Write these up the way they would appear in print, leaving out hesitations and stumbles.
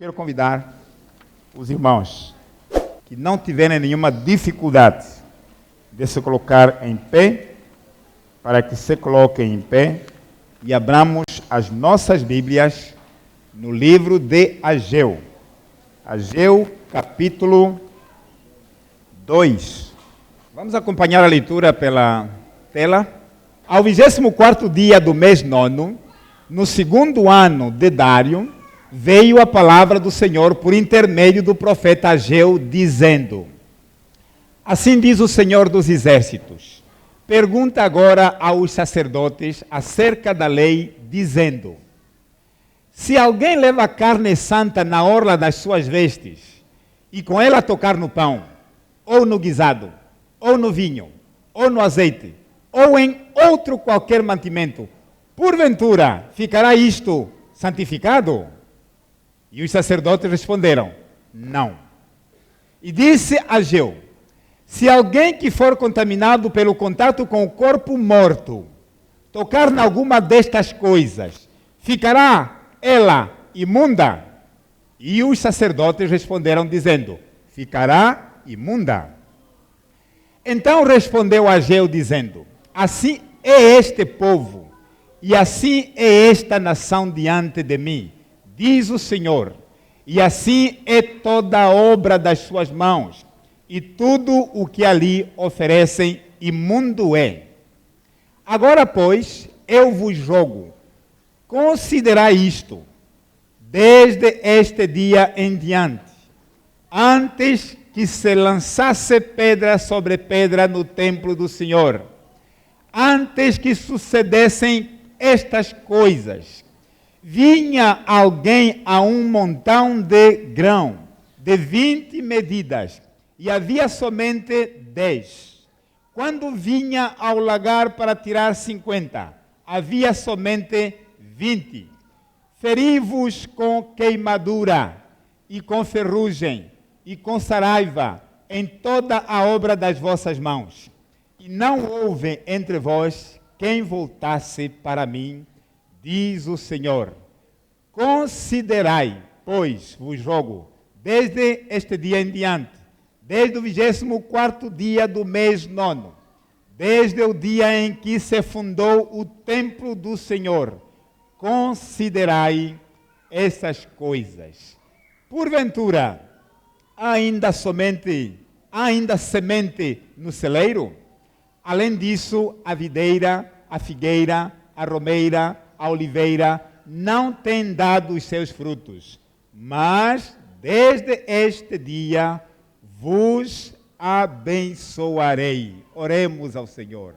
Quero convidar os irmãos que não tiverem nenhuma dificuldade de se colocar em pé, para que se coloquem em pé e abramos as nossas Bíblias no livro de Ageu. Ageu, capítulo 2. Vamos acompanhar a leitura pela tela. Ao 24º dia do mês nono, no segundo ano de Dário, veio a palavra do Senhor por intermédio do profeta Ageu, dizendo: Assim diz o Senhor dos Exércitos, pergunta agora aos sacerdotes acerca da lei, dizendo: se alguém leva carne santa na orla das suas vestes, e com ela tocar no pão, ou no guisado, ou no vinho, ou no azeite, ou em outro qualquer mantimento, porventura ficará isto santificado? E os sacerdotes responderam: não. E disse Ageu: se alguém que for contaminado pelo contato com o corpo morto tocar em alguma destas coisas, ficará ela imunda? E os sacerdotes responderam dizendo: ficará imunda. Então respondeu Ageu dizendo: assim é este povo, e assim é esta nação diante de mim, diz o Senhor, e assim é toda a obra das suas mãos, e tudo o que ali oferecem imundo é. Agora, pois, eu vos rogo, considerai isto, desde este dia em diante, antes que se lançasse pedra sobre pedra no templo do Senhor, antes que sucedessem estas coisas, vinha alguém a um montão de grão, de 20 medidas, e havia somente 10. Quando vinha ao lagar para tirar 50, havia somente 20. Feri-vos com queimadura, e com ferrugem, e com saraiva, em toda a obra das vossas mãos. E não houve entre vós quem voltasse para mim, diz o Senhor. Considerai, pois, vos rogo, desde este dia em diante, desde o 24º dia do mês nono, desde o dia em que se fundou o templo do Senhor, considerai essas coisas. Porventura, ainda semente no celeiro? Além disso, a videira, a figueira, a romeira, a oliveira não têm dado os seus frutos, mas desde este dia vos abençoarei. Oremos ao Senhor.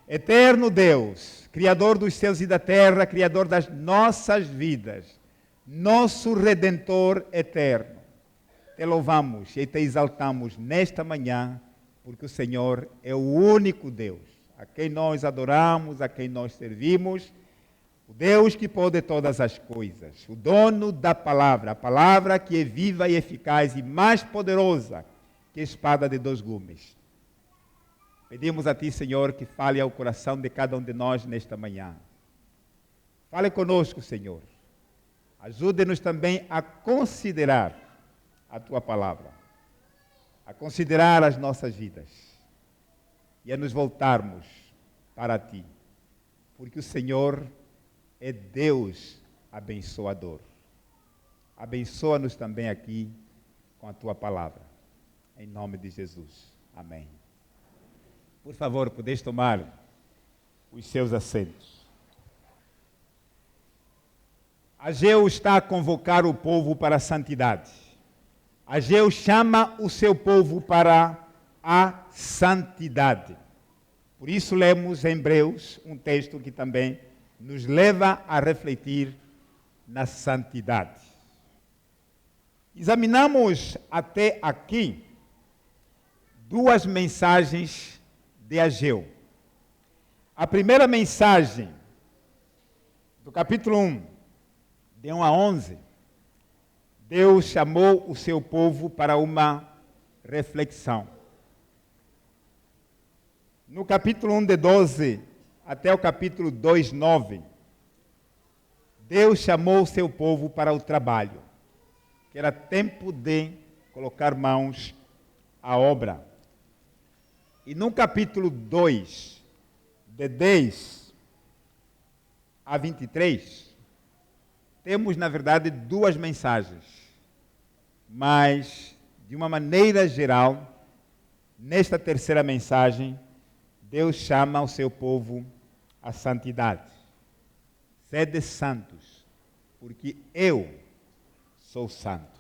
Eterno Deus, Criador dos céus e da terra, Criador das nossas vidas, nosso Redentor eterno, te louvamos e te exaltamos nesta manhã, porque o Senhor é o único Deus, a quem nós adoramos, a quem nós servimos, o Deus que pode todas as coisas, o dono da palavra, a palavra que é viva e eficaz e mais poderosa que a espada de 2 gumes. Pedimos a Ti, Senhor, que fale ao coração de cada um de nós nesta manhã. Fale conosco, Senhor. Ajude-nos também a considerar a Tua palavra, a considerar as nossas vidas e a nos voltarmos para Ti, porque o Senhor é Deus abençoador. Abençoa-nos também aqui com a Tua palavra, em nome de Jesus. Amém. Por favor, podeis tomar os seus assentos. Ageu está a convocar o povo para a santidade. Ageu chama o seu povo para a santidade. Por isso lemos em Hebreus um texto que também nos leva a refletir na santidade. Examinamos até aqui 2 mensagens de Ageu. A primeira mensagem, do capítulo 1, de 1 a 11, Deus chamou o seu povo para uma reflexão. No capítulo 1, de 12 até o capítulo 2, 9, Deus chamou o seu povo para o trabalho. que era tempo de colocar mãos à obra. E no capítulo 2, de 10 a 23, temos, na verdade, duas mensagens. Mas, de uma maneira geral, nesta terceira mensagem, Deus chama o seu povo à santidade. Sede santos, porque eu sou santo.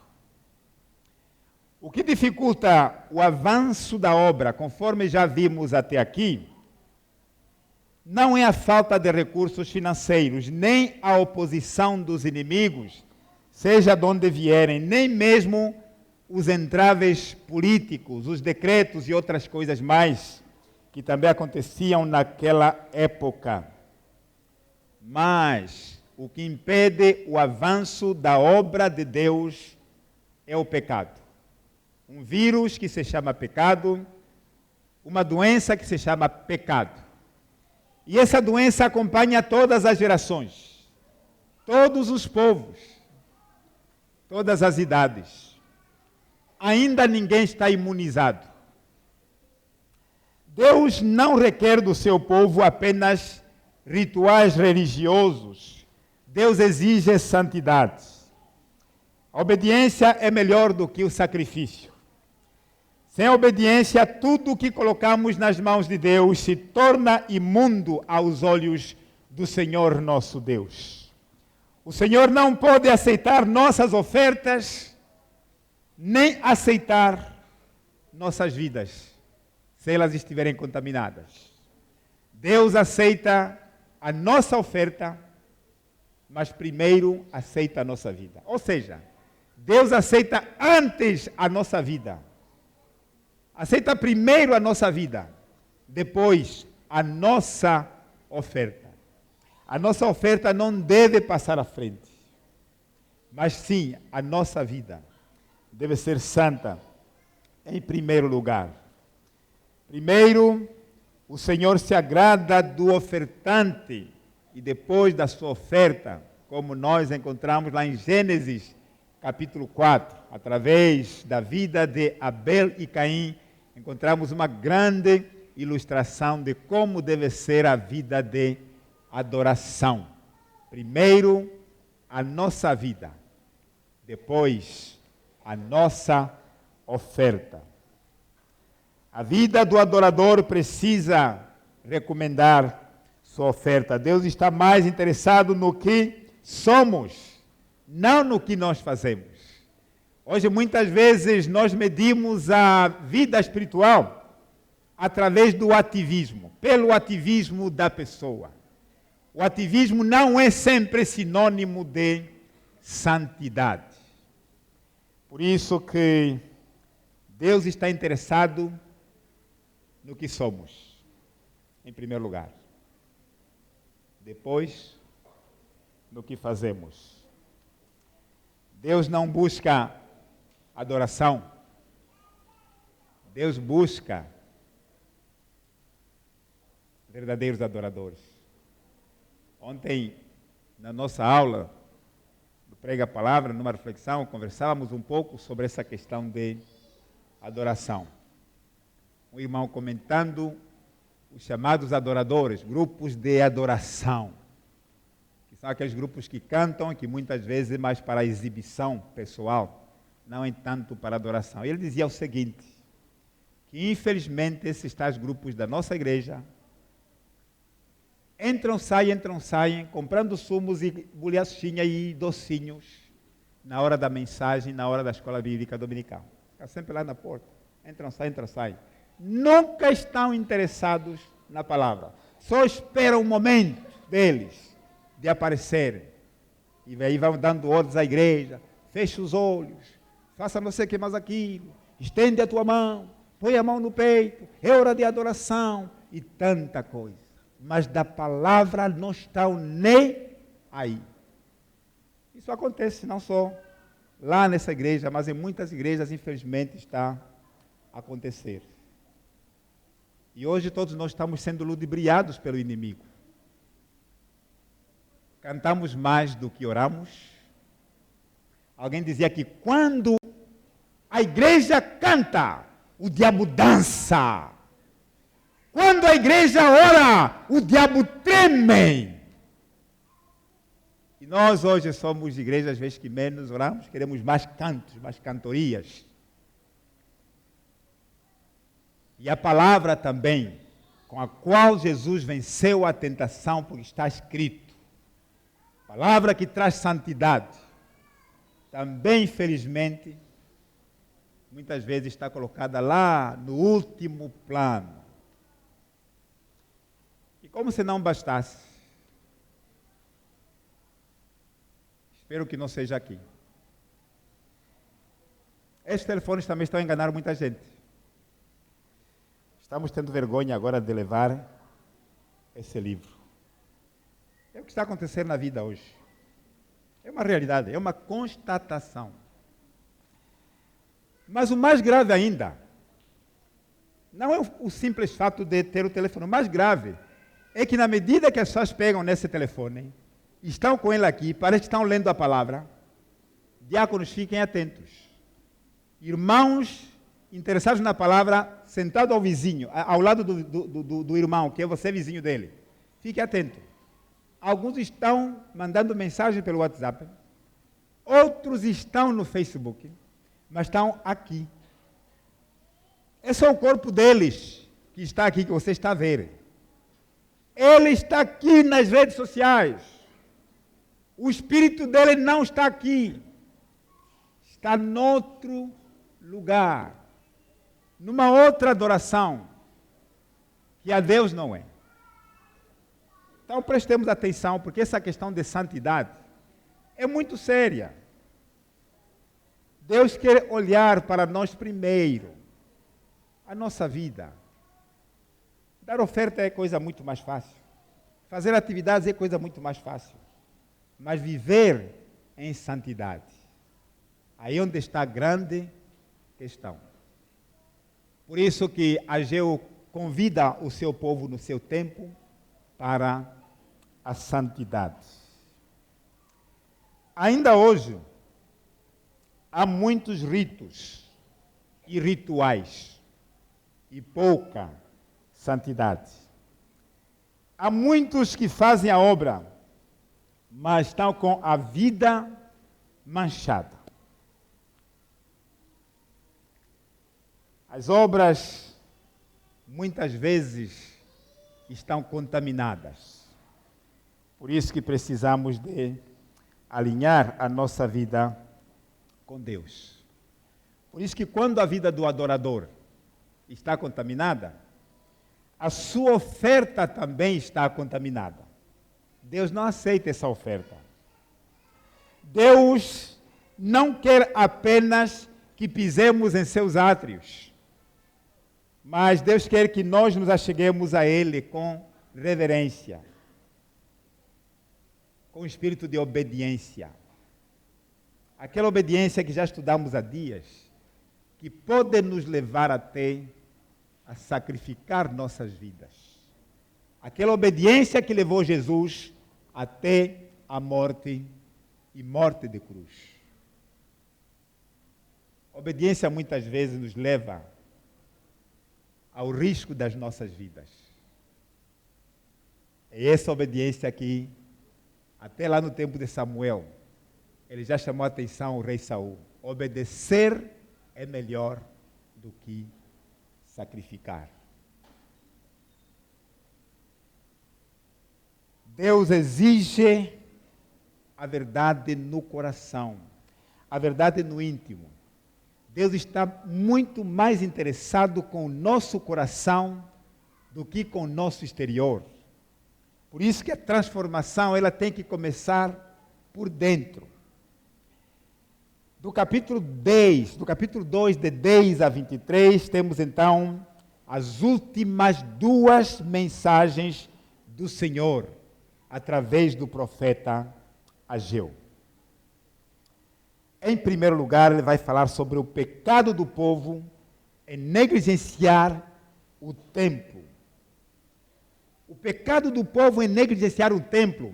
O que dificulta o avanço da obra, conforme já vimos até aqui, não é a falta de recursos financeiros, nem a oposição dos inimigos, seja de onde vierem, nem mesmo os entraves políticos, os decretos e outras coisas mais que também aconteciam naquela época. Mas o que impede o avanço da obra de Deus é o pecado. Um vírus que se chama pecado, uma doença que se chama pecado. E essa doença acompanha todas as gerações, todos os povos, todas as idades. Ainda ninguém está imunizado. Deus não requer do seu povo apenas rituais religiosos. Deus exige santidade. A obediência é melhor do que o sacrifício. Sem obediência, tudo o que colocamos nas mãos de Deus se torna imundo aos olhos do Senhor nosso Deus. O Senhor não pode aceitar nossas ofertas, nem aceitar nossas vidas, se elas estiverem contaminadas. Deus aceita a nossa oferta, mas primeiro aceita a nossa vida. Ou seja, Deus aceita antes a nossa vida. Aceita primeiro a nossa vida, depois a nossa oferta. A nossa oferta não deve passar à frente, mas sim a nossa vida deve ser santa em primeiro lugar. Primeiro, o Senhor se agrada do ofertante e depois da sua oferta, como nós encontramos lá em Gênesis capítulo 4, através da vida de Abel e Caim, encontramos uma grande ilustração de como deve ser a vida de adoração. Primeiro, a nossa vida, depois, a nossa oferta. A vida do adorador precisa recomendar sua oferta. Deus está mais interessado no que somos, não no que nós fazemos. Hoje, muitas vezes, nós medimos a vida espiritual através do ativismo, pelo ativismo da pessoa. O ativismo não é sempre sinônimo de santidade. Por isso que Deus está interessado no que somos, em primeiro lugar. Depois, no que fazemos. Deus não busca adoração. Deus busca verdadeiros adoradores. Ontem, na nossa aula do Prega a Palavra, numa reflexão, conversávamos um pouco sobre essa questão de adoração. Um irmão comentando os chamados adoradores, grupos de adoração, que são aqueles grupos que cantam, que muitas vezes é mais para exibição pessoal, não é tanto para adoração. Ele dizia o seguinte, que infelizmente esses tais grupos da nossa igreja entram, saem, comprando sumos e bolachinha e docinhos na hora da mensagem, na hora da escola bíblica dominical. Fica sempre lá na porta. Entram, saem. Nunca estão interessados na palavra. Só esperam o momento deles de aparecerem. E aí vão dando ordens à igreja. Fecha os olhos. Faça não sei o que mais aquilo. Estende a tua mão. Põe a mão no peito. É hora de adoração. E tanta coisa. Mas da palavra não estão nem aí. Isso acontece não só lá nessa igreja, mas em muitas igrejas, infelizmente, está a acontecer. E hoje todos nós estamos sendo ludibriados pelo inimigo. Cantamos mais do que oramos. Alguém dizia que quando a igreja canta, o diabo dança. Quando a igreja ora, o diabo treme. E nós hoje somos igrejas, às vezes que menos oramos, queremos mais cantos, mais cantorias. E a palavra também, com a qual Jesus venceu a tentação, porque está escrito. Palavra que traz santidade. Também, infelizmente, muitas vezes está colocada lá no último plano. E como se não bastasse, espero que não seja aqui. Estes telefones também estão a enganar muita gente. Estamos tendo vergonha agora de levar esse livro. É o que está acontecendo na vida hoje. É uma realidade, é uma constatação. Mas o mais grave ainda, não é o simples fato de ter o telefone. O mais grave é que na medida que as pessoas pegam nesse telefone, estão com ele aqui, parece que estão lendo a palavra, diáconos, fiquem atentos. Irmãos interessados na palavra, sentado ao vizinho, ao lado do irmão, que é você vizinho dele. Fique atento. Alguns estão mandando mensagem pelo WhatsApp, outros estão no Facebook, mas estão aqui. É só o corpo deles que está aqui, que você está a ver. Ele está aqui nas redes sociais. O espírito dele não está aqui. Está noutro lugar. Numa outra adoração, que a Deus não é. Então prestemos atenção, porque essa questão de santidade é muito séria. Deus quer olhar para nós primeiro, a nossa vida. Dar oferta é coisa muito mais fácil. Fazer atividades é coisa muito mais fácil. Mas viver em santidade, aí onde está a grande questão. Por isso que Ageu convida o seu povo no seu tempo para a santidade. Ainda hoje, há muitos ritos e rituais e pouca santidade. Há muitos que fazem a obra, mas estão com a vida manchada. As obras, muitas vezes, estão contaminadas. Por isso que precisamos de alinhar a nossa vida com Deus. Por isso que quando a vida do adorador está contaminada, a sua oferta também está contaminada. Deus não aceita essa oferta. Deus não quer apenas que pisemos em seus átrios, mas Deus quer que nós nos acheguemos a Ele com reverência, com espírito de obediência. Aquela obediência que já estudamos há dias, que pode nos levar até a sacrificar nossas vidas. Aquela obediência que levou Jesus até a morte e morte de cruz. Obediência muitas vezes nos leva ao risco das nossas vidas. É essa obediência que, até lá no tempo de Samuel, ele já chamou a atenção ao rei Saul. Obedecer é melhor do que sacrificar. Deus exige a verdade no coração, a verdade no íntimo. Deus está muito mais interessado com o nosso coração do que com o nosso exterior. Por isso que a transformação ela tem que começar por dentro. Do capítulo 2, de 10 a 23, temos então as últimas duas mensagens do Senhor, através do profeta Ageu. Em primeiro lugar, ele vai falar sobre o pecado do povo em negligenciar o templo. O pecado do povo em negligenciar o templo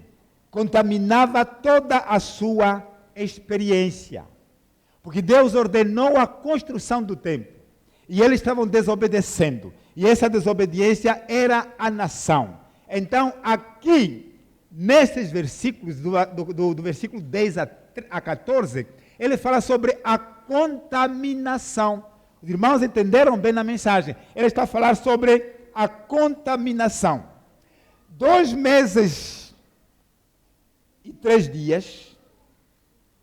contaminava toda a sua experiência. Porque Deus ordenou a construção do templo. E eles estavam desobedecendo. E essa desobediência era a nação. Então, aqui, nesses versículos, do versículo 10 a 14, ele fala sobre a contaminação. Os irmãos entenderam bem na mensagem. Ele está a falar sobre a contaminação. 2 meses e 3 dias,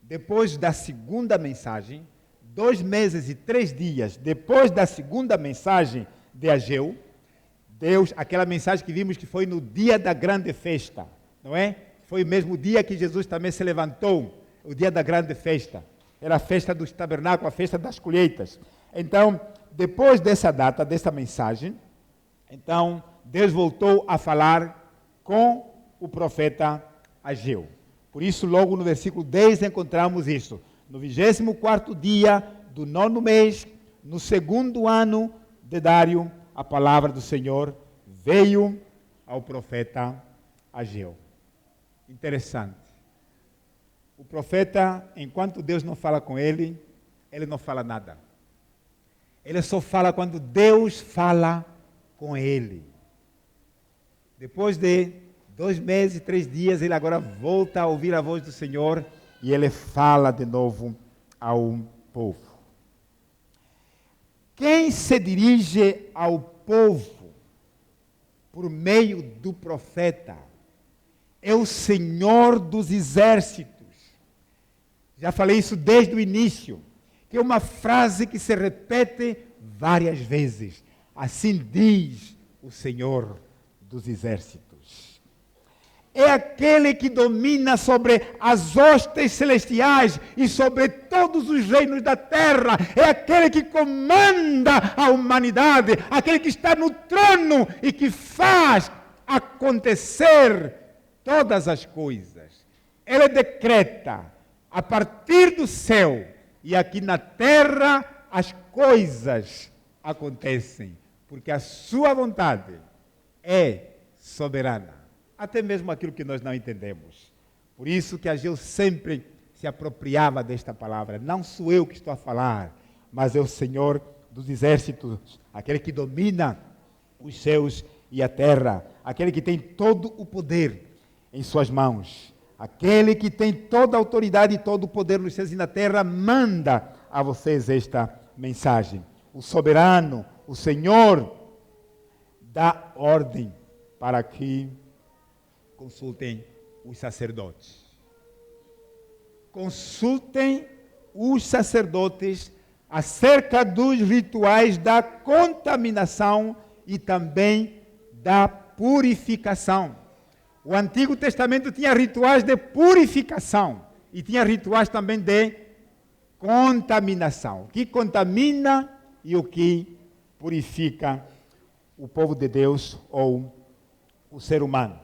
depois da segunda mensagem, 2 meses e 3 dias depois da segunda mensagem de Ageu, Deus, aquela mensagem que vimos que foi no dia da grande festa, não é? Foi o mesmo dia que Jesus também se levantou, o dia da grande festa. Era a festa dos tabernáculos, a festa das colheitas. Então, depois dessa data, dessa mensagem, então, Deus voltou a falar com o profeta Ageu. Por isso, logo no versículo 10, encontramos isso. No 24º dia do 9º mês, no 2º ano de Dário, a palavra do Senhor veio ao profeta Ageu. Interessante. O profeta, enquanto Deus não fala com ele não fala nada. Ele só fala quando Deus fala com ele. Depois de 2 meses e 3 dias, ele agora volta a ouvir a voz do Senhor e ele fala de novo ao povo. Quem se dirige ao povo por meio do profeta é o Senhor dos exércitos. Já falei isso desde o início, que é uma frase que se repete várias vezes. Assim diz o Senhor dos exércitos. É aquele que domina sobre as hostes celestiais e sobre todos os reinos da terra. É aquele que comanda a humanidade, aquele que está no trono e que faz acontecer todas as coisas. Ele decreta a partir do céu e aqui na terra as coisas acontecem, porque a sua vontade é soberana. Até mesmo aquilo que nós não entendemos. Por isso que Ageu sempre se apropriava desta palavra. Não sou eu que estou a falar, mas é o Senhor dos exércitos, aquele que domina os céus e a terra, aquele que tem todo o poder em suas mãos, aquele que tem toda a autoridade e todo o poder nos céus e na terra, manda a vocês esta mensagem. O soberano, o Senhor, dá ordem para que consultem os sacerdotes. Consultem os sacerdotes acerca dos rituais da contaminação e também da purificação. O Antigo Testamento tinha rituais de purificação e tinha rituais também de contaminação. O que contamina e o que purifica o povo de Deus ou o ser humano.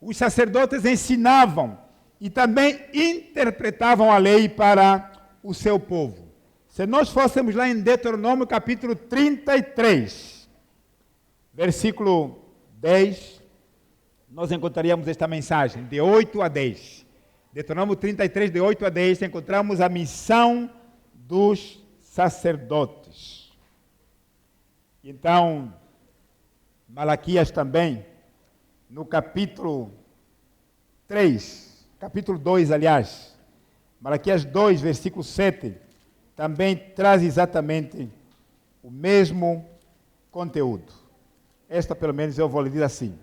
Os sacerdotes ensinavam e também interpretavam a lei para o seu povo. Se nós fôssemos lá em Deuteronômio capítulo 33, versículo 10, nós encontraríamos esta mensagem, de 8 a 10. Deuteronômio 33, de 8 a 10, encontramos a missão dos sacerdotes. Então, Malaquias também, no capítulo 3, capítulo 2, aliás, Malaquias 2, versículo 7, também traz exatamente o mesmo conteúdo. Esta, pelo menos, eu vou lhe dizer assim.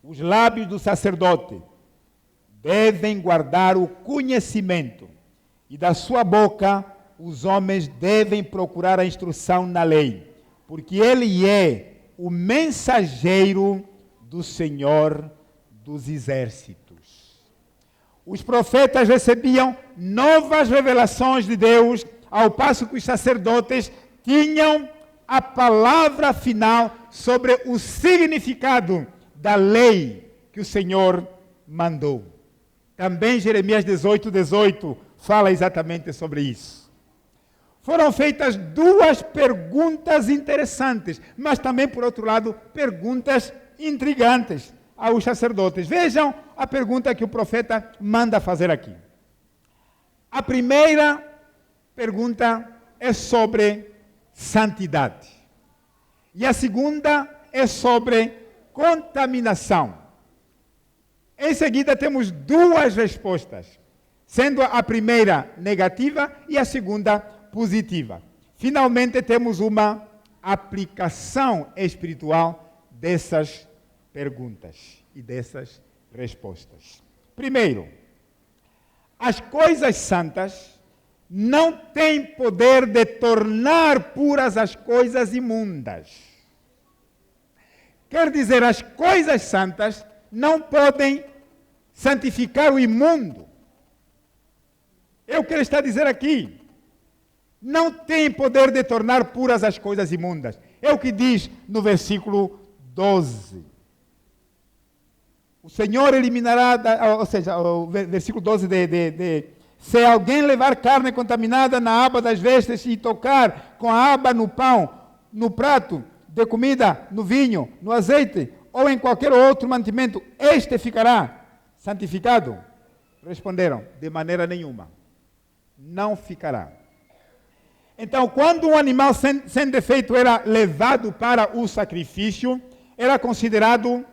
Os lábios do sacerdote devem guardar o conhecimento, e da sua boca os homens devem procurar a instrução na lei, porque ele é o mensageiro do Senhor dos exércitos. Os profetas recebiam novas revelações de Deus, ao passo que os sacerdotes tinham a palavra final sobre o significado da lei que o Senhor mandou. Também Jeremias 18 fala exatamente sobre isso. Foram feitas 2 perguntas interessantes, mas também, por outro lado, perguntas intrigantes aos sacerdotes. Vejam a pergunta que o profeta manda fazer aqui. A primeira pergunta é sobre santidade. E a segunda é sobre contaminação. Em seguida, temos duas respostas, sendo a primeira negativa e a segunda positiva. Finalmente, temos uma aplicação espiritual dessas perguntas e dessas respostas. Primeiro, as coisas santas não têm poder de tornar puras as coisas imundas. Quer dizer, as coisas santas não podem santificar o imundo. É o que ele está a dizer aqui. Não tem poder de tornar puras as coisas imundas. É o que diz no versículo 12. O Senhor eliminará, ou seja, o versículo 12 se alguém levar carne contaminada na aba das vestes e tocar com a aba no pão, no prato de comida, no vinho, no azeite ou em qualquer outro mantimento, este ficará santificado? Responderam, de maneira nenhuma. Não ficará. Então, quando um animal sem defeito era levado para o sacrifício, era considerado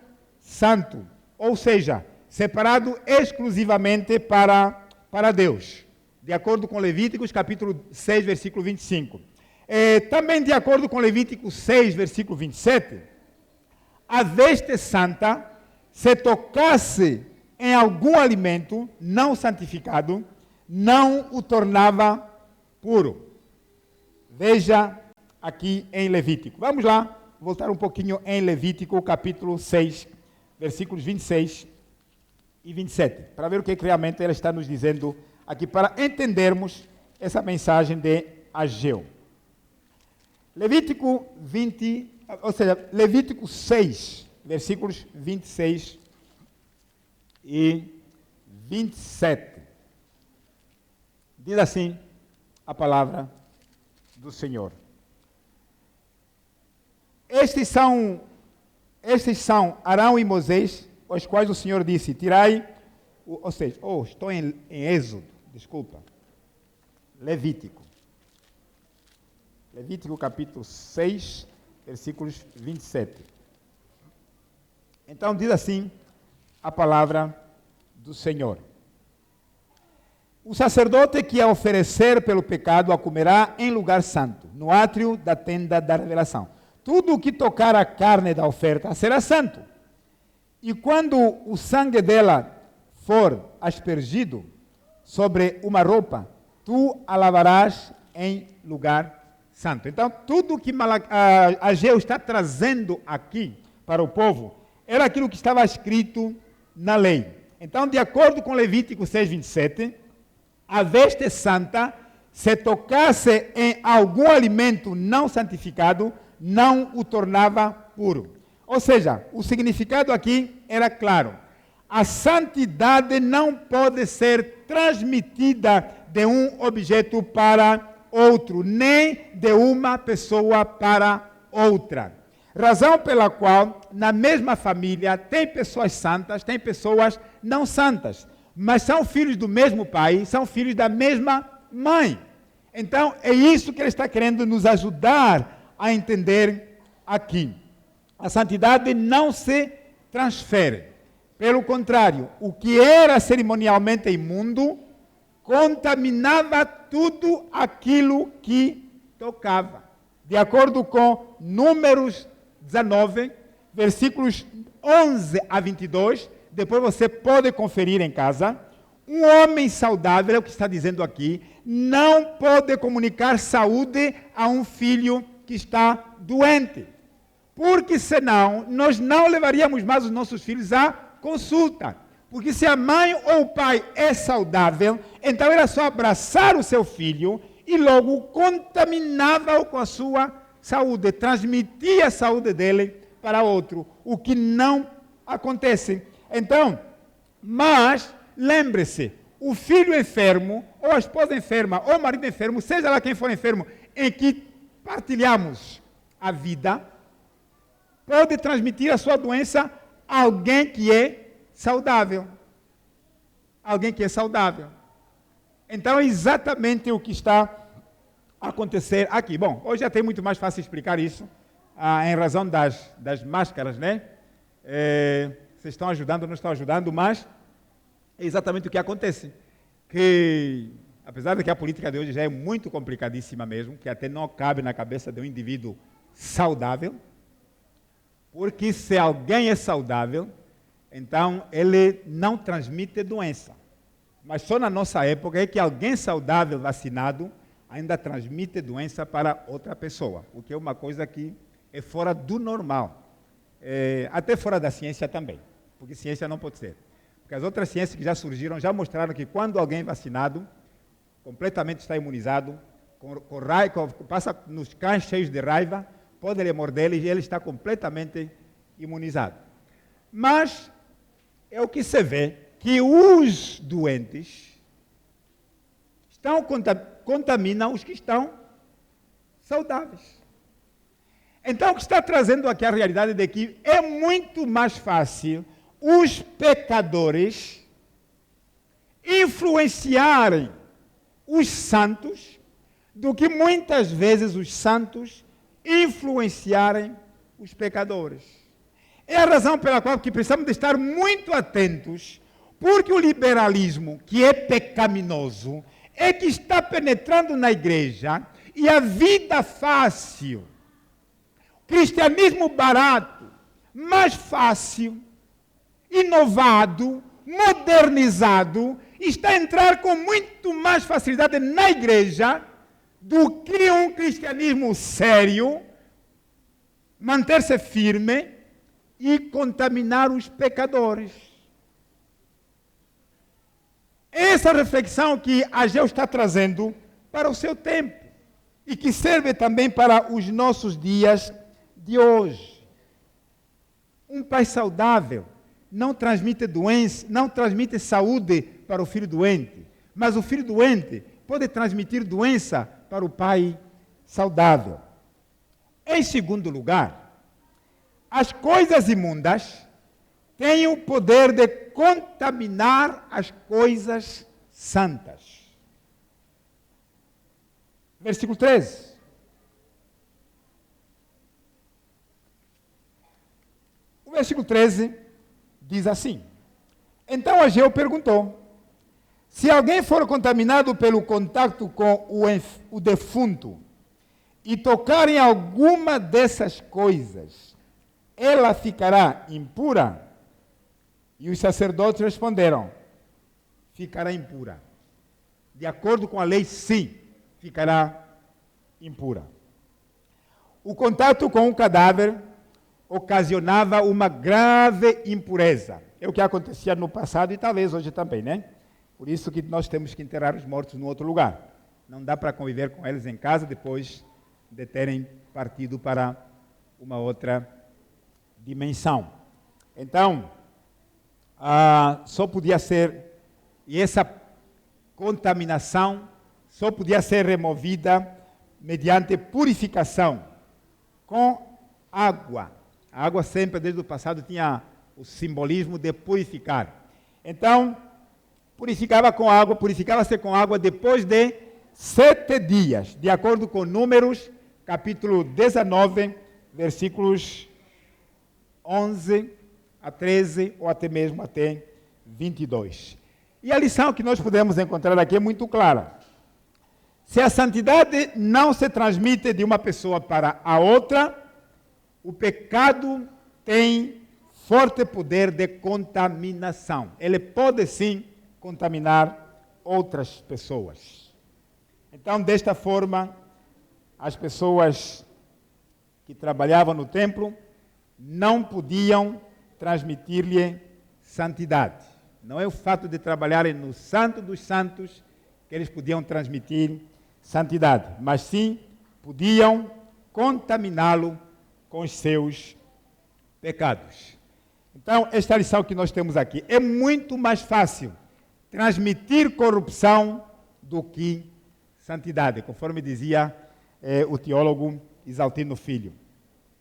santo, ou seja, separado exclusivamente para Deus, de acordo com Levíticos capítulo 6, versículo 25. Também de acordo com Levítico 6, versículo 27, a veste santa, se tocasse em algum alimento não santificado, não o tornava puro. Veja aqui em Levítico. Vamos lá, voltar um pouquinho em Levítico, capítulo 6, versículos 26 e 27, para ver o que realmente ele está nos dizendo aqui, para entendermos essa mensagem de Ageu. Levítico 6, versículos 26 e 27. Diz assim a palavra do Senhor. Estes são Arão e Moisés, os quais o Senhor disse, tirai, estou em Êxodo, desculpa, Levítico capítulo 6, versículos 27. Então diz assim a palavra do Senhor. O sacerdote que a oferecer pelo pecado a comerá em lugar santo, no átrio da tenda da revelação. Tudo o que tocar a carne da oferta será santo. E quando o sangue dela for aspergido sobre uma roupa, tu a lavarás em lugar santo. Então, tudo que Ageu está trazendo aqui para o povo era aquilo que estava escrito na lei. Então, de acordo com Levítico 6, 27, a veste santa, se tocasse em algum alimento não santificado, não o tornava puro. Ou seja, o significado aqui era claro. A santidade não pode ser transmitida de um objeto para outro, nem de uma pessoa para outra. Razão pela qual, na mesma família, tem pessoas santas, tem pessoas não santas, mas são filhos do mesmo pai, são filhos da mesma mãe. Então, é isso que ele está querendo nos ajudar a entender aqui. A santidade não se transfere. Pelo contrário, o que era cerimonialmente imundo, contaminava tudo aquilo que tocava. De acordo com Números 19, versículos 11 a 22, depois você pode conferir em casa, um homem saudável, é o que está dizendo aqui, não pode comunicar saúde a um filho que está doente. Porque senão, nós não levaríamos mais os nossos filhos à consulta. Porque se a mãe ou o pai é saudável, então era só abraçar o seu filho e logo contaminava-o com a sua saúde, transmitia a saúde dele para outro, o que não acontece. Então, mas, lembre-se, o filho enfermo, ou a esposa enferma, ou o marido enfermo, seja lá quem for enfermo, em que partilhamos a vida, pode transmitir a sua doença a alguém que é saudável. Alguém que é saudável. Então, é exatamente o que está acontecer aqui. Bom, hoje já tem muito mais fácil explicar isso, em razão das máscaras, né? Vocês estão ajudando, não estão ajudando, mas é exatamente o que acontece. Que, apesar de que a política de hoje já é muito complicadíssima mesmo, que até não cabe na cabeça de um indivíduo saudável, porque se alguém é saudável, então ele não transmite doença. Mas só na nossa época é que alguém saudável, vacinado, ainda transmite doença para outra pessoa, o que é uma coisa que é fora do normal. Até fora da ciência também, porque ciência não pode ser. Porque as outras ciências que já surgiram já mostraram que quando alguém é vacinado, completamente está imunizado, passa nos cães cheios de raiva, pode ele morder e ele está completamente imunizado. Mas é o que se vê, que os doentes contaminam os que estão saudáveis. Então, o que está trazendo aqui a realidade de que é muito mais fácil os pecadores influenciarem os santos do que muitas vezes os santos influenciarem os pecadores. É a razão pela qual que precisamos de estar muito atentos, porque o liberalismo, que é pecaminoso, é que está penetrando na igreja e a vida fácil, cristianismo barato, mais fácil, inovado, modernizado, está a entrar com muito mais facilidade na igreja do que um cristianismo sério, manter-se firme e contaminar os pecadores. Essa reflexão que Ageu está trazendo para o seu tempo e que serve também para os nossos dias de hoje. Um pai saudável não transmite doença, não transmite saúde para o filho doente, mas o filho doente pode transmitir doença para o pai saudável. Em segundo lugar, as coisas imundas têm o poder de contaminar as coisas santas. Versículo 13. O versículo 13 diz assim: Então Ageu perguntou: se alguém for contaminado pelo contato com o defunto e tocar em alguma dessas coisas, ela ficará impura? E os sacerdotes responderam: ficará impura. De acordo com a lei, sim, ficará impura. O contato com o cadáver ocasionava uma grave impureza. É o que acontecia no passado e talvez hoje também, né? Por isso que nós temos que enterrar os mortos em outro lugar. Não dá para conviver com eles em casa depois de terem partido para uma outra dimensão. Então, só podia ser, e essa contaminação só podia ser removida mediante purificação com água. A água sempre, desde o passado, tinha o simbolismo de purificar. Então, purificava-se com água depois de 7 dias, de acordo com Números, capítulo 19, versículos 11 a 13, ou até mesmo até 22. E a lição que nós podemos encontrar aqui é muito clara. Se a santidade não se transmite de uma pessoa para a outra, o pecado tem forte poder de contaminação. Ele pode sim contaminar outras pessoas. Então, desta forma, as pessoas que trabalhavam no templo não podiam transmitir-lhe santidade. Não é o fato de trabalharem no Santo dos Santos que eles podiam transmitir santidade, mas sim podiam contaminá-lo com os seus pecados. Então, esta lição que nós temos aqui é muito mais fácil transmitir corrupção do que santidade, conforme dizia o teólogo Isaltino Filho.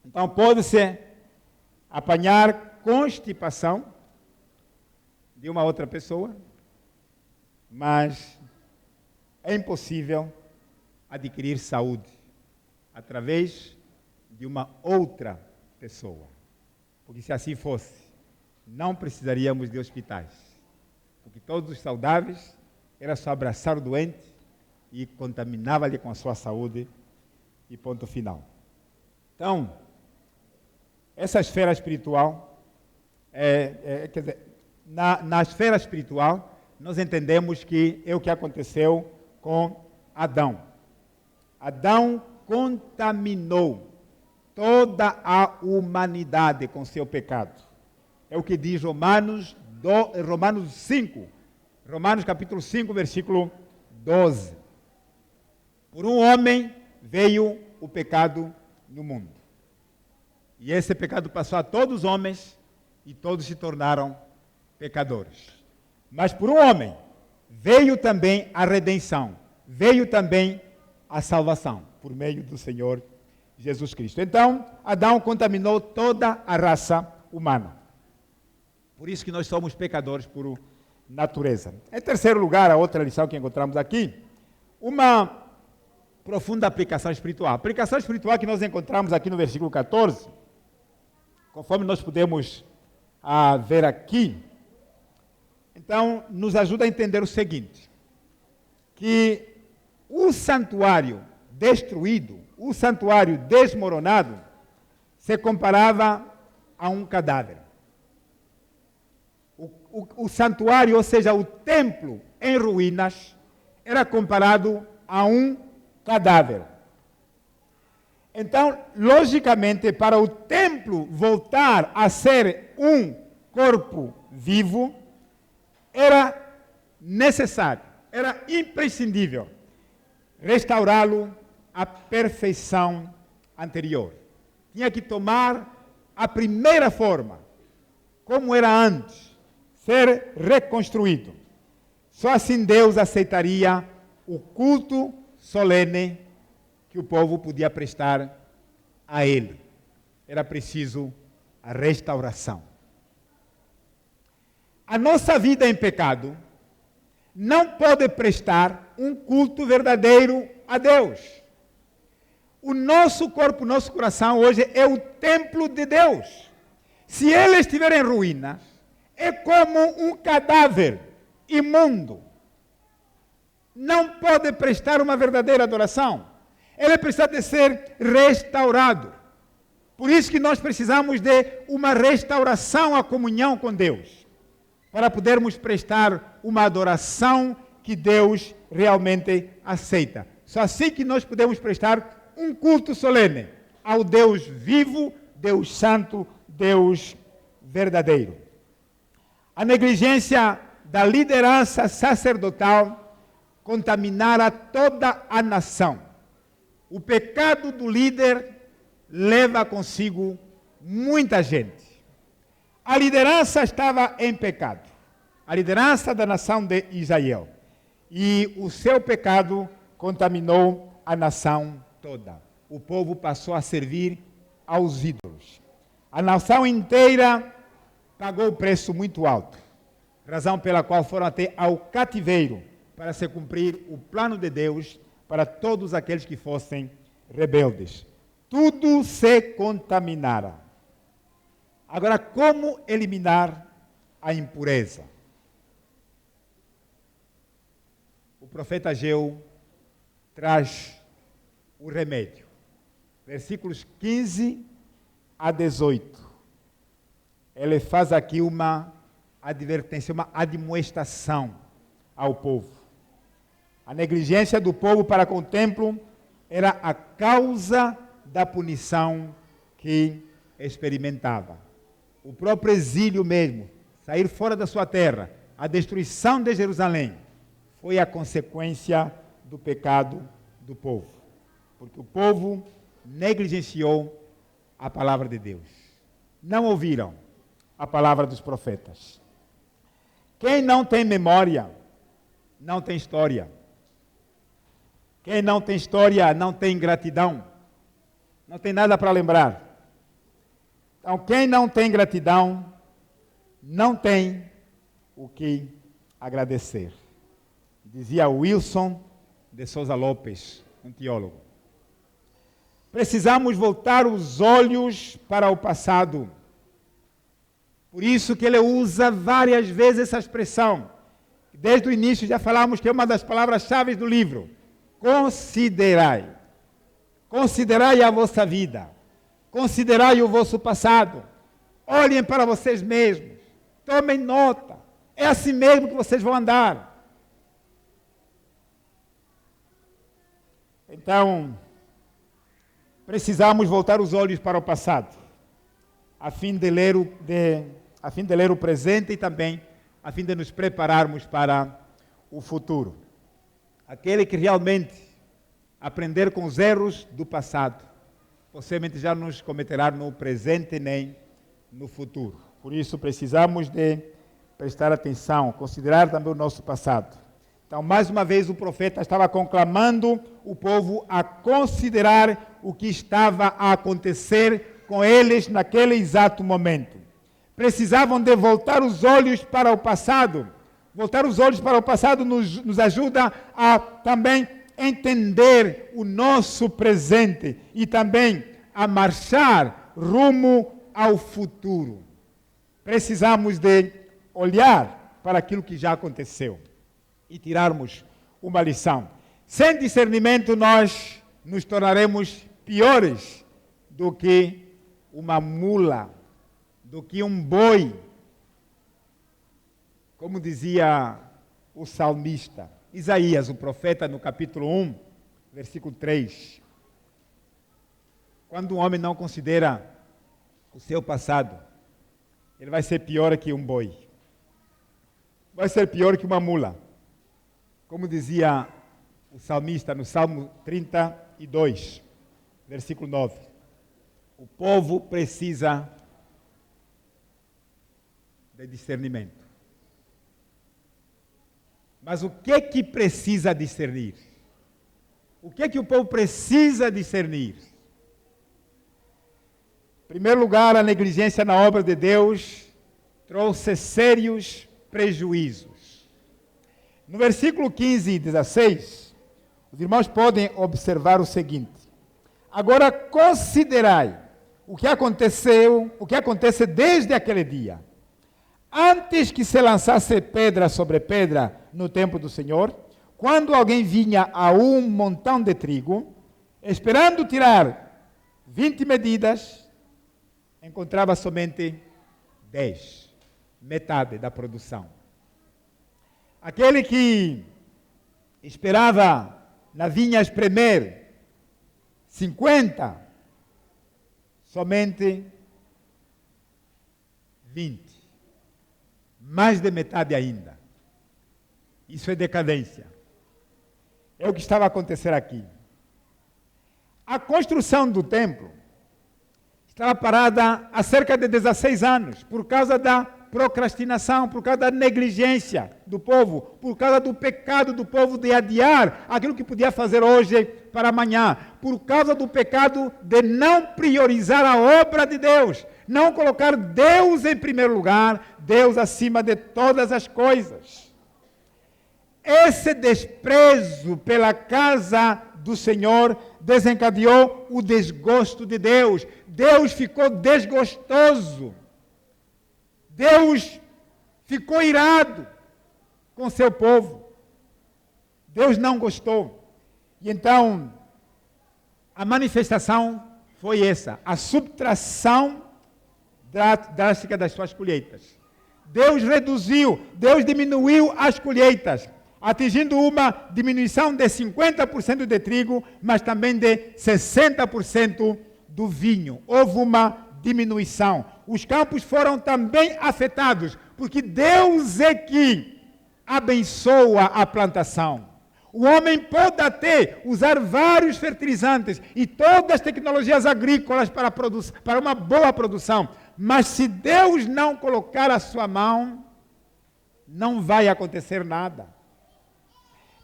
Então, pode-se apanhar constipação de uma outra pessoa, mas é impossível adquirir saúde através de uma outra pessoa. Porque se assim fosse, não precisaríamos de hospitais. Porque todos os saudáveis era só abraçar o doente e contaminava-lhe com a sua saúde e ponto final. Então, essa esfera espiritual, quer dizer, na esfera espiritual, nós entendemos que é o que aconteceu com Adão. Adão contaminou toda a humanidade com seu pecado. É o que diz Romanos 5, Romanos capítulo 5, versículo 12. Por um homem veio o pecado no mundo. E esse pecado passou a todos os homens e todos se tornaram pecadores. Mas por um homem veio também a redenção, veio também a salvação, por meio do Senhor Jesus Cristo. Então, Adão contaminou toda a raça humana. Por isso que nós somos pecadores por natureza. Em terceiro lugar, a outra lição que encontramos aqui, uma profunda aplicação espiritual. A aplicação espiritual que nós encontramos aqui no versículo 14, conforme nós podemos ver aqui, então nos ajuda a entender o seguinte, que o santuário destruído, o santuário desmoronado, se comparava a um cadáver. O santuário, ou seja, o templo em ruínas, era comparado a um cadáver. Então, logicamente, para o templo voltar a ser um corpo vivo, era necessário, era imprescindível restaurá-lo à perfeição anterior. Tinha que tomar a primeira forma, como era antes, ser reconstruído. Só assim Deus aceitaria o culto solene que o povo podia prestar a Ele. Era preciso a restauração. A nossa vida em pecado não pode prestar um culto verdadeiro a Deus. O nosso corpo, o nosso coração hoje é o templo de Deus. Se ele estiver em ruínas, é como um cadáver imundo. Não pode prestar uma verdadeira adoração. Ele precisa de ser restaurado. Por isso que nós precisamos de uma restauração à comunhão com Deus, para podermos prestar uma adoração que Deus realmente aceita. Só assim que nós podemos prestar um culto solene ao Deus vivo, Deus santo, Deus verdadeiro. A negligência da liderança sacerdotal contaminara toda a nação. O pecado do líder leva consigo muita gente. A liderança estava em pecado. A liderança da nação de Israel. E o seu pecado contaminou a nação toda. O povo passou a servir aos ídolos. A nação inteira pagou o preço muito alto, razão pela qual foram até ao cativeiro para se cumprir o plano de Deus para todos aqueles que fossem rebeldes. Tudo se contaminara. Agora, como eliminar a impureza? O profeta Ageu traz o remédio. Versículos 15 a 18. Ele faz aqui uma advertência, uma admoestação ao povo. A negligência do povo para com o templo era a causa da punição que experimentava. O próprio exílio mesmo, sair fora da sua terra, a destruição de Jerusalém, foi a consequência do pecado do povo. Porque o povo negligenciou a palavra de Deus. Não ouviram a palavra dos profetas. Quem não tem memória, não tem história. Quem não tem história, não tem gratidão. Não tem nada para lembrar. Então, quem não tem gratidão, não tem o que agradecer. Dizia Wilson de Souza Lopes, um teólogo. Precisamos voltar os olhos para o passado. Por isso que ele usa várias vezes essa expressão. Desde o início já falamos que é uma das palavras-chave do livro. Considerai. Considerai a vossa vida. Considerai o vosso passado. Olhem para vocês mesmos. Tomem nota. É assim mesmo que vocês vão andar. Então, precisamos voltar os olhos para o passado, a fim de ler o presente e também a fim de nos prepararmos para o futuro. Aquele que realmente aprender com os erros do passado, possivelmente já nos cometerá no presente nem no futuro. Por isso precisamos de prestar atenção, considerar também o nosso passado. Então, mais uma vez, o profeta estava conclamando o povo a considerar o que estava a acontecer com eles naquele exato momento. Precisavam de voltar os olhos para o passado. Voltar os olhos para o passado nos ajuda a também entender o nosso presente e também a marchar rumo ao futuro. Precisamos de olhar para aquilo que já aconteceu e tirarmos uma lição. Sem discernimento, nós nos tornaremos piores do que uma mula, do que um boi. Como dizia o salmista, Isaías, o profeta, no capítulo 1, versículo 3. Quando um homem não considera o seu passado, ele vai ser pior que um boi. Vai ser pior que uma mula. Como dizia o salmista no Salmo 32, versículo 9. O povo precisa de discernimento. Mas o que precisa discernir? O que o povo precisa discernir? Em primeiro lugar, a negligência na obra de Deus trouxe sérios prejuízos. No versículo 15 e 16, os irmãos podem observar o seguinte: agora considerai o que aconteceu, o que acontece desde aquele dia. Antes que se lançasse pedra sobre pedra no templo do Senhor, quando alguém vinha a um montão de trigo, esperando tirar 20 medidas, encontrava somente 10, metade da produção. Aquele que esperava na vinha espremer 50, somente 20. Mais de metade ainda. Isso é decadência. É o que estava a acontecer aqui. A construção do templo estava parada há cerca de 16 anos, por causa da procrastinação, por causa da negligência do povo, por causa do pecado do povo de adiar aquilo que podia fazer hoje para amanhã, por causa do pecado de não priorizar a obra de Deus, não colocar Deus em primeiro lugar, Deus acima de todas as coisas. Esse desprezo pela casa do Senhor desencadeou o desgosto de Deus. Deus ficou desgostoso. Deus ficou irado com seu povo. Deus não gostou. E então, a manifestação foi essa, a subtração drástica das suas colheitas. Deus reduziu, Deus diminuiu as colheitas, atingindo uma diminuição de 50% de trigo, mas também de 60% do vinho. Houve uma diminuição. Os campos foram também afetados, porque Deus é que abençoa a plantação. O homem pode até usar vários fertilizantes e todas as tecnologias agrícolas para uma boa produção, mas se Deus não colocar a sua mão, não vai acontecer nada.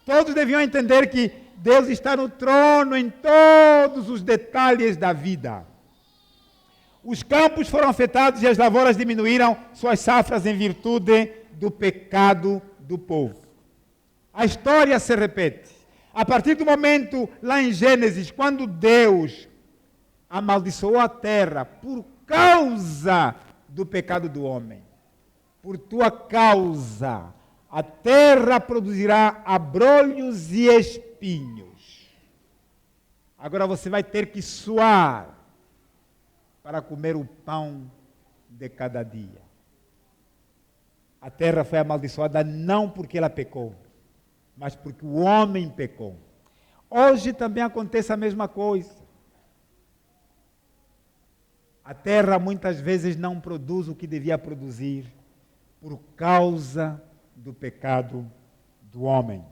Todos deviam entender que Deus está no trono em todos os detalhes da vida. Os campos foram afetados e as lavouras diminuíram suas safras em virtude do pecado do povo. A história se repete. A partir do momento, lá em Gênesis, quando Deus amaldiçoou a terra por causa do pecado do homem, por tua causa, a terra produzirá abrolhos e espinhos. Agora você vai ter que suar para comer o pão de cada dia. A terra foi amaldiçoada não porque ela pecou, mas porque o homem pecou. Hoje também acontece a mesma coisa. A terra muitas vezes não produz o que devia produzir por causa do pecado do homem.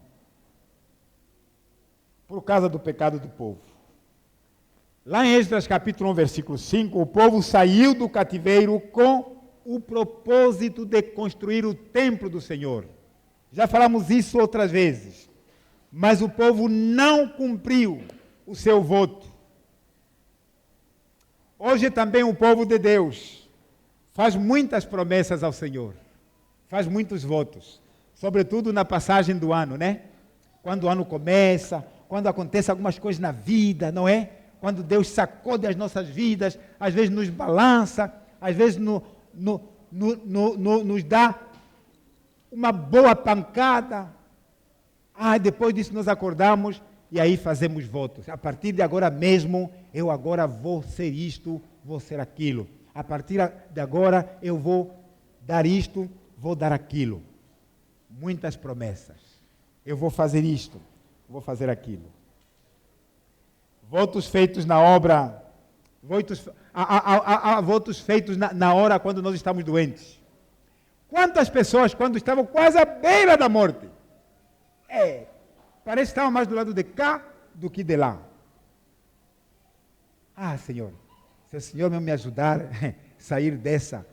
Por causa do pecado do povo. Lá em Êxodo capítulo 1, versículo 5, o povo saiu do cativeiro com o propósito de construir o templo do Senhor. Já falamos isso outras vezes. Mas o povo não cumpriu o seu voto. Hoje também o povo de Deus faz muitas promessas ao Senhor. Faz muitos votos. Sobretudo na passagem do ano, né? Quando o ano começa, quando acontecem algumas coisas na vida, não é? Quando Deus sacode as nossas vidas, às vezes nos balança, às vezes nos dá uma boa pancada. Depois disso nós acordamos e aí fazemos votos. A partir de agora mesmo, eu agora vou ser isto, vou ser aquilo. A partir de agora eu vou dar isto, vou dar aquilo. Muitas promessas. Eu vou fazer isto, vou fazer aquilo. Votos feitos na obra, votos feitos na hora quando nós estamos doentes. Quantas pessoas, quando estavam quase à beira da morte, parece que estavam mais do lado de cá do que de lá. Senhor, se o Senhor me ajudar a sair dessa,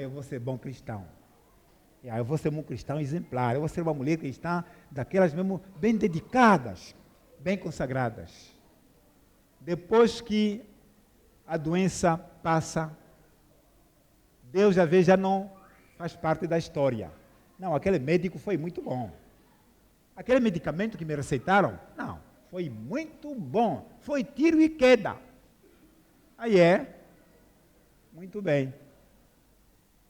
eu vou ser bom cristão. Eu vou ser um cristão exemplar, eu vou ser uma mulher cristã daquelas mesmo bem dedicadas, bem consagradas. Depois que a doença passa, Deus às vezes já não faz parte da história. Não, aquele médico foi muito bom. Aquele medicamento que me receitaram, não, foi muito bom. Foi tiro e queda. Aí muito bem.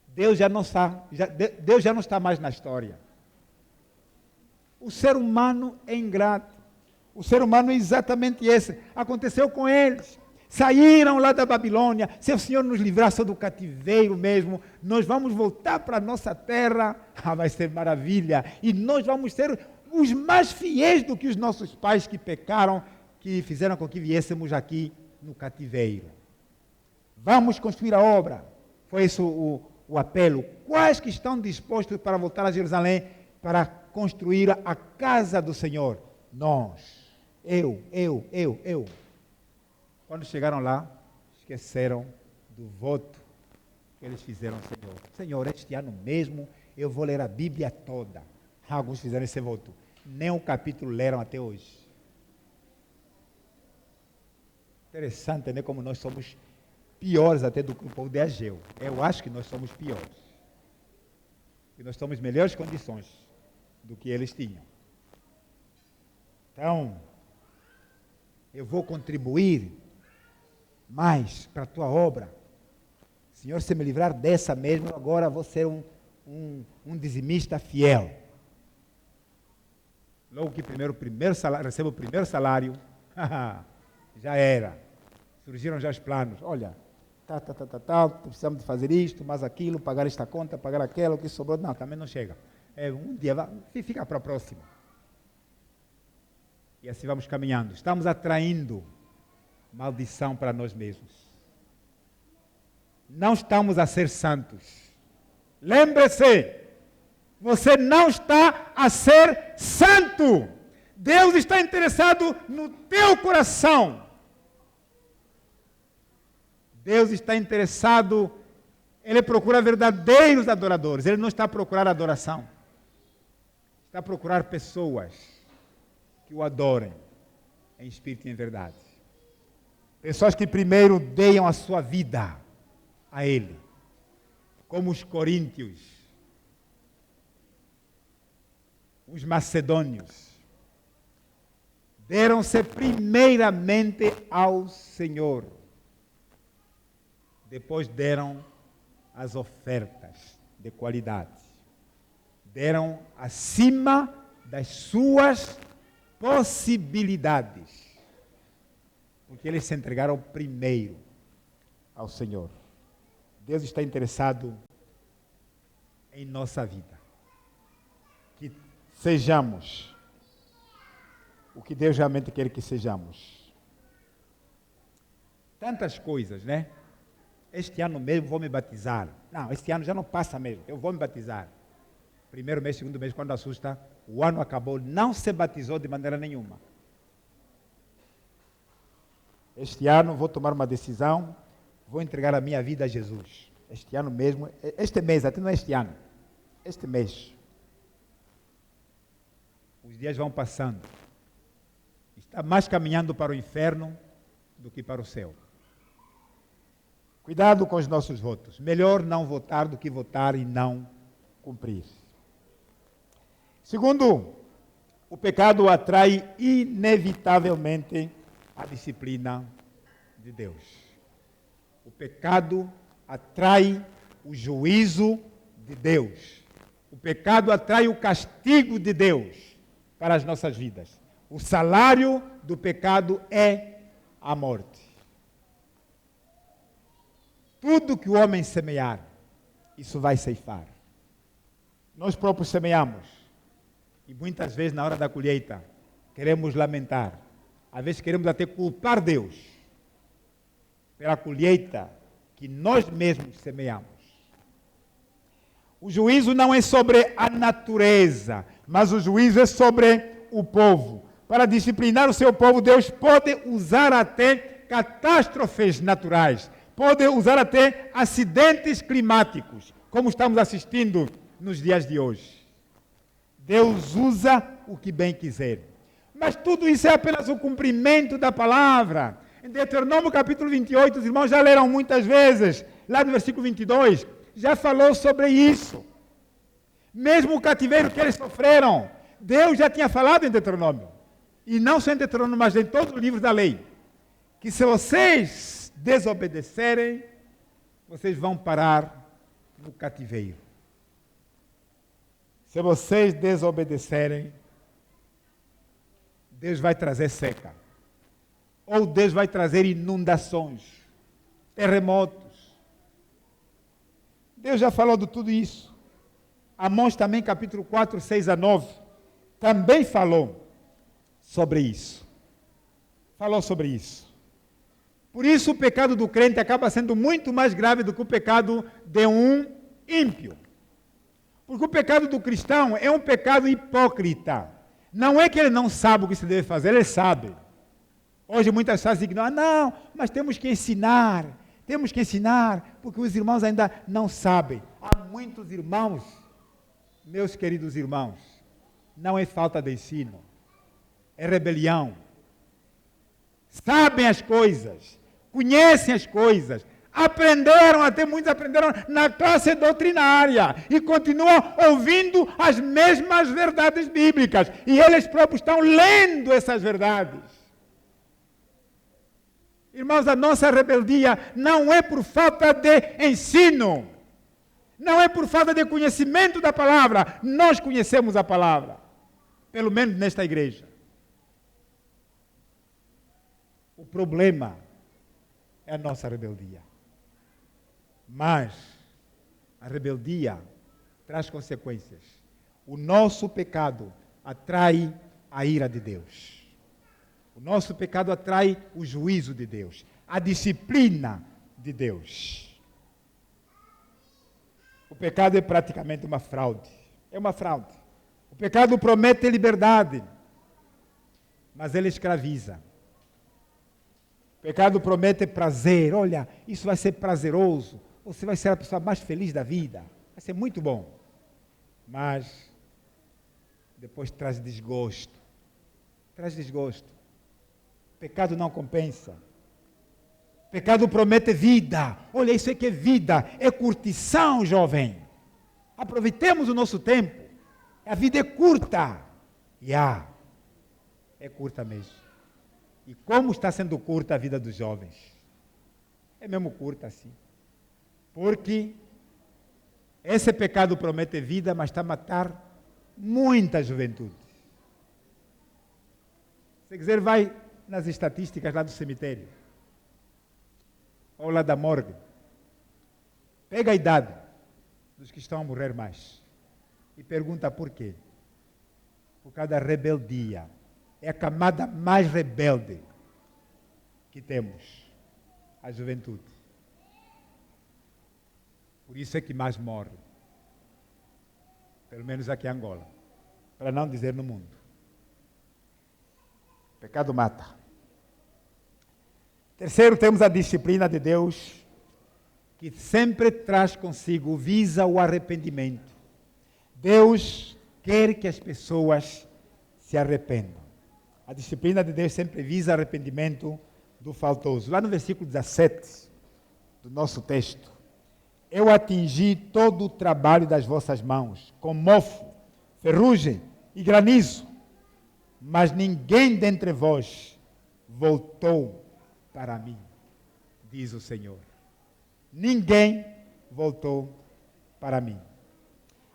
Deus já não está mais na história. O ser humano é ingrato. O ser humano é exatamente esse. Aconteceu com eles. Saíram lá da Babilônia. Se o Senhor nos livrasse do cativeiro mesmo, nós vamos voltar para a nossa terra. Vai ser maravilha. E nós vamos ser os mais fiéis do que os nossos pais que pecaram, que fizeram com que viéssemos aqui no cativeiro. Vamos construir a obra. Foi esse o apelo. Quais que estão dispostos para voltar a Jerusalém para construir a casa do Senhor? Nós. Eu. Quando chegaram lá, esqueceram do voto que eles fizeram ao Senhor. Senhor, este ano mesmo eu vou ler a Bíblia toda. Alguns fizeram esse voto. Nem um capítulo leram até hoje. Interessante, né? Como nós somos piores até do que o povo de Ageu. Eu acho que nós somos piores. E nós temos melhores condições do que eles tinham. Então, eu vou contribuir mais para a tua obra. Senhor, se me livrar dessa mesmo, agora vou ser um dizimista fiel. Logo que recebo o primeiro salário, já era. Surgiram já os planos. Olha, precisamos de fazer isto, mais aquilo, pagar esta conta, pagar aquela, o que sobrou. Não, também não chega. Um dia, fica para a próxima. E assim vamos caminhando. Estamos atraindo maldição para nós mesmos. Não estamos a ser santos. Lembre-se, você não está a ser santo. Deus está interessado no teu coração. Deus está interessado, Ele procura verdadeiros adoradores. Ele não está a procurar adoração. Está a procurar pessoas que o adorem em espírito e em verdade. Pessoas que primeiro deem a sua vida a Ele. Como os coríntios, os macedônios. deram-se primeiramente ao Senhor. Depois deram as ofertas de qualidade. Deram acima das suas possibilidades. Porque eles se entregaram primeiro ao Senhor. Deus está interessado em nossa vida. Que sejamos o que Deus realmente quer que sejamos. Tantas coisas, né? Este ano mesmo vou me batizar. Não, este ano já não passa mesmo, eu vou me batizar. Primeiro mês, segundo mês, quando assusta, o ano acabou, não se batizou de maneira nenhuma. Este ano vou tomar uma decisão, vou entregar a minha vida a Jesus. Este ano mesmo, este mês, até não é este ano, este mês. Os dias vão passando. Está mais caminhando para o inferno do que para o céu. Cuidado com os nossos votos. Melhor não votar do que votar e não cumprir. Segundo, o pecado atrai inevitavelmente a disciplina de Deus. O pecado atrai o juízo de Deus. O pecado atrai o castigo de Deus para as nossas vidas. O salário do pecado é a morte. Tudo que o homem semear, isso vai ceifar. Nós próprios semeamos. E muitas vezes, na hora da colheita, queremos lamentar. Às vezes queremos até culpar Deus pela colheita que nós mesmos semeamos. O juízo não é sobre a natureza, mas o juízo é sobre o povo. Para disciplinar o seu povo, Deus pode usar até catástrofes naturais. Pode usar até acidentes climáticos, como estamos assistindo nos dias de hoje. Deus usa o que bem quiser. Mas tudo isso é apenas o cumprimento da palavra. Em Deuteronômio capítulo 28, os irmãos já leram muitas vezes, lá no versículo 22, já falou sobre isso. Mesmo o cativeiro que eles sofreram, Deus já tinha falado em Deuteronômio. E não só em Deuteronômio, mas em todos os livros da lei. Que se vocês desobedecerem, vocês vão parar no cativeiro. Se vocês desobedecerem, Deus vai trazer seca. Ou Deus vai trazer inundações, terremotos. Deus já falou de tudo isso. Amós também, capítulo 4, 6 a 9, também falou sobre isso. Falou sobre isso. Por isso o pecado do crente acaba sendo muito mais grave do que o pecado de um ímpio. Porque o pecado do cristão é um pecado hipócrita. Não é que ele não sabe o que se deve fazer, ele sabe. Hoje muitas pessoas dizem, não, mas temos que ensinar, porque os irmãos ainda não sabem. Há muitos irmãos, meus queridos irmãos, não é falta de ensino, é rebelião. Sabem as coisas, conhecem as coisas, aprenderam, até muitos aprenderam na classe doutrinária e continuam ouvindo as mesmas verdades bíblicas. E eles próprios estão lendo essas verdades. Irmãos, a nossa rebeldia não é por falta de ensino, não é por falta de conhecimento da palavra. Nós conhecemos a palavra, pelo menos nesta igreja. O problema é a nossa rebeldia. Mas a rebeldia traz consequências. O nosso pecado atrai a ira de Deus. O nosso pecado atrai o juízo de Deus, a disciplina de Deus. O pecado é praticamente uma fraude. É uma fraude. O pecado promete liberdade, mas ele escraviza. O pecado promete prazer. Olha, isso vai ser prazeroso. Você vai ser a pessoa mais feliz da vida. Vai ser muito bom. Mas depois traz desgosto. Traz desgosto. Pecado não compensa. Pecado promete vida. Olha, isso é que é vida. É curtição, jovem. Aproveitemos o nosso tempo. A vida é curta. é curta mesmo. E como está sendo curta a vida dos jovens? É mesmo curta assim. Porque esse pecado promete vida, mas está a matar muita juventude. Se quiser, vai nas estatísticas lá do cemitério. Ou lá da morgue. Pega a idade dos que estão a morrer mais. E pergunta por quê. Por causa da rebeldia. É a camada mais rebelde que temos. A juventude. Por isso é que mais morre. Pelo menos aqui em Angola. Para não dizer no mundo. Pecado mata. Terceiro, temos a disciplina de Deus, que sempre traz consigo, visa o arrependimento. Deus quer que as pessoas se arrependam. A disciplina de Deus sempre visa arrependimento do faltoso. Lá no versículo 17 do nosso texto. Eu atingi todo o trabalho das vossas mãos, com mofo, ferrugem e granizo, mas ninguém dentre vós voltou para mim, diz o Senhor. Ninguém voltou para mim.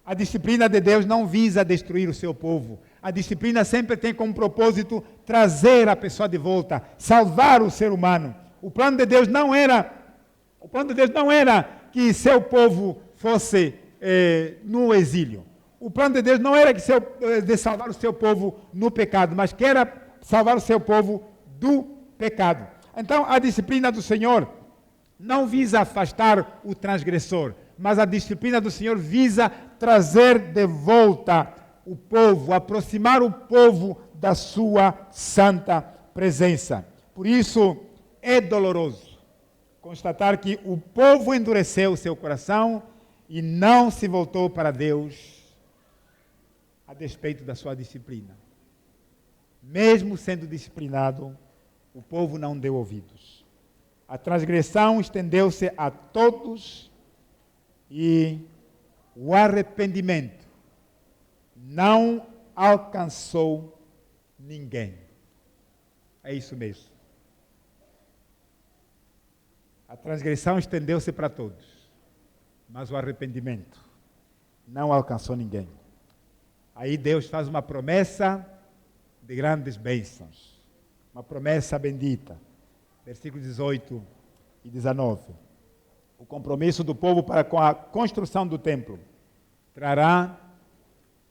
A disciplina de Deus não visa destruir o seu povo. A disciplina sempre tem como propósito trazer a pessoa de volta, salvar o ser humano. O plano de Deus não era que seu povo fosse no exílio. O plano de Deus não era de salvar o seu povo no pecado, mas que era salvar o seu povo do pecado. Então, a disciplina do Senhor não visa afastar o transgressor, mas a disciplina do Senhor visa trazer de volta o povo, aproximar o povo da sua santa presença. Por isso, é doloroso constatar que o povo endureceu o seu coração e não se voltou para Deus a despeito da sua disciplina. Mesmo sendo disciplinado, o povo não deu ouvidos. A transgressão estendeu-se a todos e o arrependimento não alcançou ninguém. É isso mesmo. A transgressão estendeu-se para todos, mas o arrependimento não alcançou ninguém. Aí Deus faz uma promessa de grandes bênçãos, uma promessa bendita. Versículos 18 e 19. O compromisso do povo para com a construção do templo trará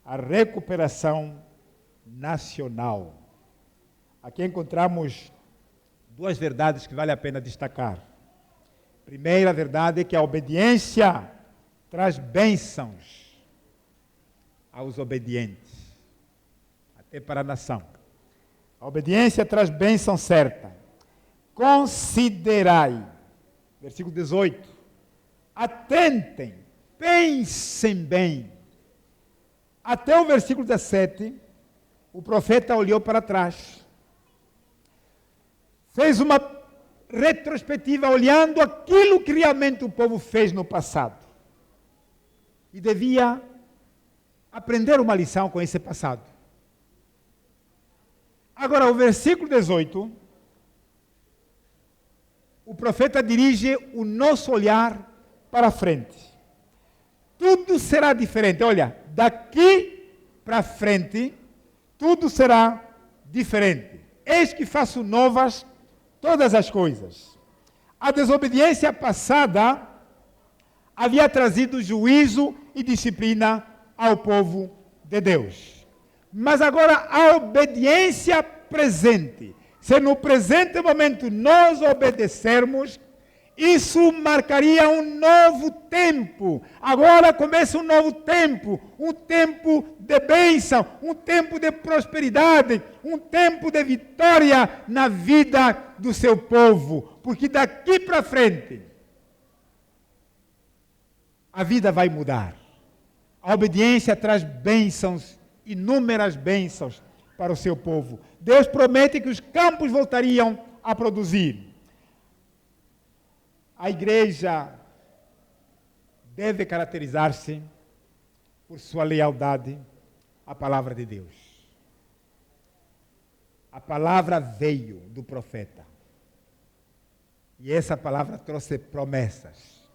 a recuperação nacional. Aqui encontramos duas verdades que vale a pena destacar. Primeira verdade é que a obediência traz bênçãos aos obedientes, até para a nação. A obediência traz bênção certa. Considerai, versículo 18, atentem, pensem bem. Até o versículo 17, o profeta olhou para trás, fez uma retrospectiva, olhando aquilo que realmente o povo fez no passado. E devia aprender uma lição com esse passado. Agora, o versículo 18, o profeta dirige o nosso olhar para frente. Tudo será diferente. Olha, daqui para frente, tudo será diferente. Eis que faço novas todas as coisas. A desobediência passada havia trazido juízo e disciplina ao povo de Deus. Mas agora a obediência presente, se no presente momento nós obedecermos, isso marcaria um novo tempo. Agora começa um novo tempo, um tempo de bênção, um tempo de prosperidade, um tempo de vitória na vida do seu povo. Porque daqui para frente, a vida vai mudar. A obediência traz bênçãos, inúmeras bênçãos para o seu povo. Deus promete que os campos voltariam a produzir. A igreja deve caracterizar-se por sua lealdade à palavra de Deus. A palavra veio do profeta. E essa palavra trouxe promessas.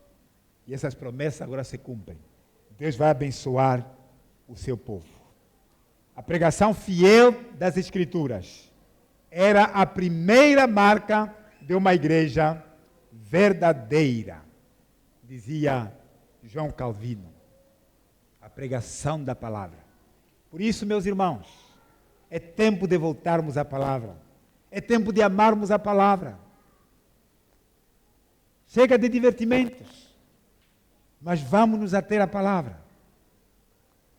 E essas promessas agora se cumprem. Deus vai abençoar o seu povo. A pregação fiel das Escrituras era a primeira marca de uma igreja verdadeira, dizia João Calvino. A pregação da palavra. Por isso, meus irmãos, é tempo de voltarmos à palavra. É tempo de amarmos a palavra. Chega de divertimentos, mas vamos nos ater à palavra.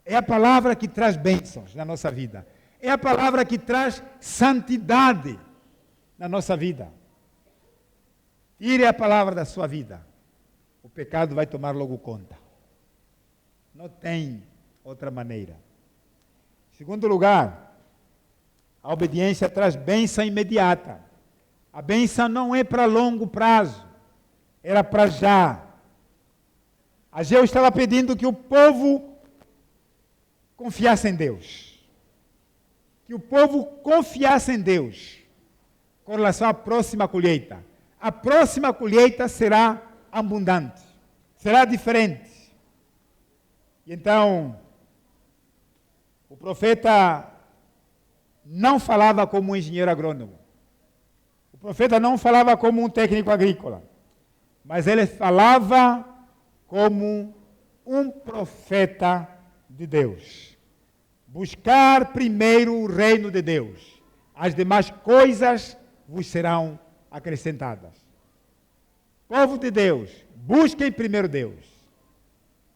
É a palavra que traz bênçãos na nossa vida. É a palavra que traz santidade na nossa vida. Tire a palavra da sua vida. O pecado vai tomar logo conta. Não tem outra maneira. Em segundo lugar, a obediência traz bênção imediata. A bênção não é para longo prazo. Era para já. Ageu estava pedindo que o povo confiasse em Deus. Que o povo confiasse em Deus com relação à próxima colheita. A próxima colheita será abundante. Será diferente. E então, o profeta não falava como um engenheiro agrônomo. O profeta não falava como um técnico agrícola. Mas ele falava como um profeta de Deus. Buscar primeiro o reino de Deus. As demais coisas vos serão acrescentadas. Povo de Deus, busquem primeiro Deus.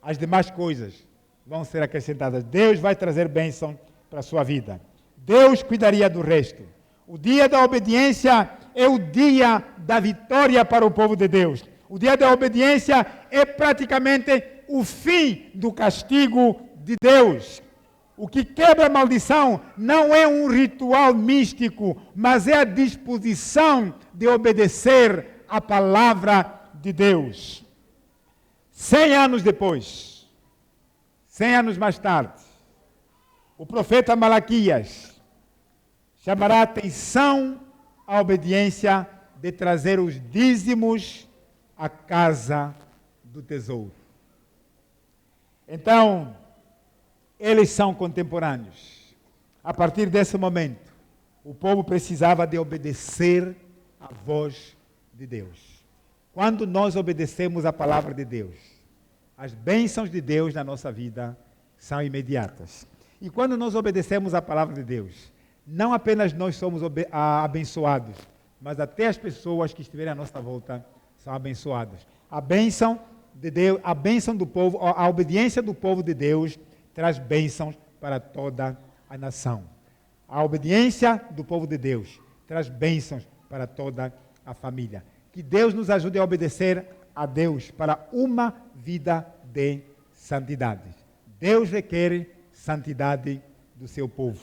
As demais coisas vão ser acrescentadas. Deus vai trazer bênção para a sua vida. Deus cuidaria do resto. O dia da obediência é o dia da vitória para o povo de Deus. O dia da obediência é praticamente o fim do castigo de Deus. O que quebra a maldição não é um ritual místico, mas é a disposição de obedecer a palavra de Deus. 100 anos depois, 100 anos mais tarde, o profeta Malaquias chamará a atenção à obediência de trazer os dízimos à casa do tesouro. Então, eles são contemporâneos. A partir desse momento, o povo precisava de obedecer à voz de Deus. Quando nós obedecemos a palavra de Deus, as bênçãos de Deus na nossa vida são imediatas. E quando nós obedecemos a palavra de Deus, não apenas nós somos abençoados, mas até as pessoas que estiverem à nossa volta são abençoadas. A bênção de Deus, a bênção do povo, a obediência do povo de Deus traz bênçãos para toda a nação. A obediência do povo de Deus traz bênçãos para toda a família. Que Deus nos ajude a obedecer a Deus para uma vida de santidade. Deus requer santidade do seu povo,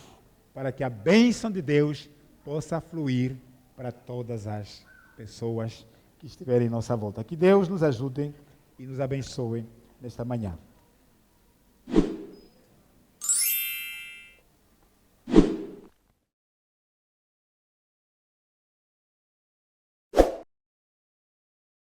para que a bênção de Deus possa fluir para todas as pessoas que estiverem em nossa volta. Que Deus nos ajude e nos abençoe nesta manhã.